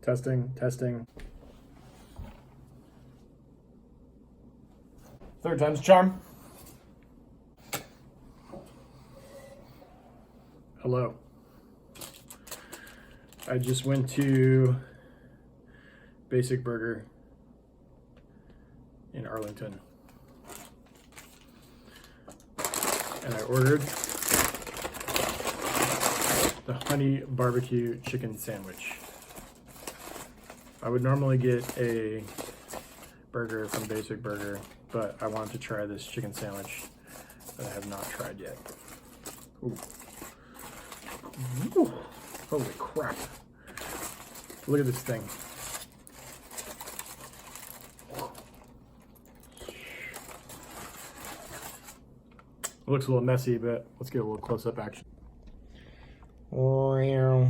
Testing, testing. Third time's a charm. Hello. I just went to Basic Burger in Arlington. And I ordered the honey barbecue chicken sandwich. I would normally get a burger from Basic Burger, but I wanted to try this chicken sandwich that I have not tried yet. Ooh. Ooh. Holy crap. Look at this thing. It looks a little messy, but let's get a little close-up action. Oh,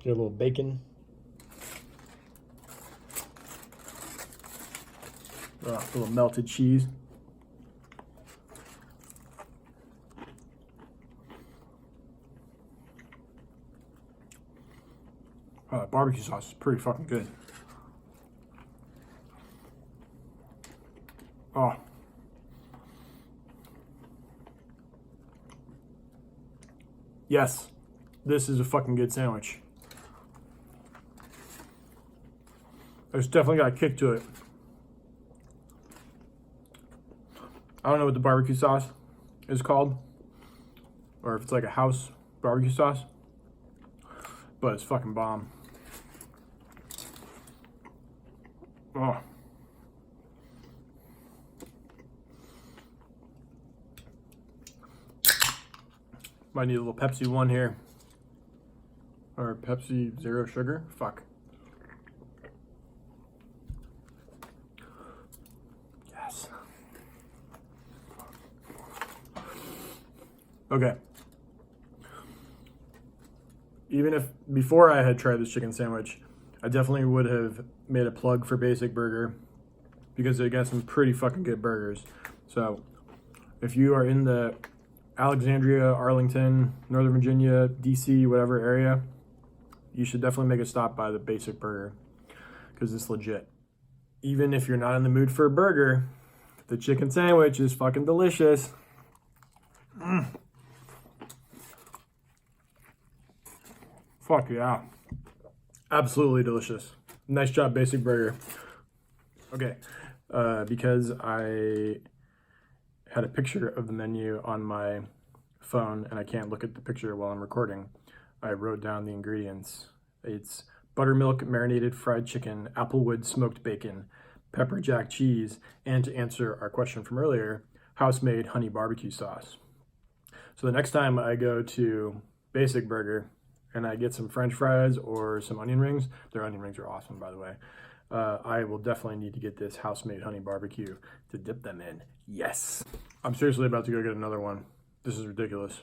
get a little bacon. A little melted cheese. Barbecue sauce is pretty fucking good. Oh. Yes, this is a fucking good sandwich. It's definitely got a kick to it. I don't know what the barbecue sauce is called, or if it's like a house barbecue sauce, but it's fucking bomb. Oh. Might need a little Pepsi One here. Or Pepsi Zero Sugar. Fuck. Yes. Okay. Even if before I had tried this chicken sandwich, I definitely would have made a plug for Basic Burger because they got some pretty fucking good burgers. So if you are in the Alexandria, Arlington, Northern Virginia, DC, whatever area, you should definitely make a stop by the Basic Burger because it's legit. Even if you're not in the mood for a burger, the chicken sandwich is fucking delicious. Fuck yeah. Absolutely delicious. Nice job, Basic Burger. Okay, because I had a picture of the menu on my phone and I can't look at the picture while I'm recording, I wrote down the ingredients. It's buttermilk marinated fried chicken, applewood smoked bacon, pepper jack cheese, and to answer our question from earlier, house-made honey barbecue sauce. So the next time I go to Basic Burger and I get some French fries or some onion rings, their onion rings are awesome, by the way, I will definitely need to get this house-made honey barbecue to dip them in. Yes. I'm seriously about to go get another one. This is ridiculous.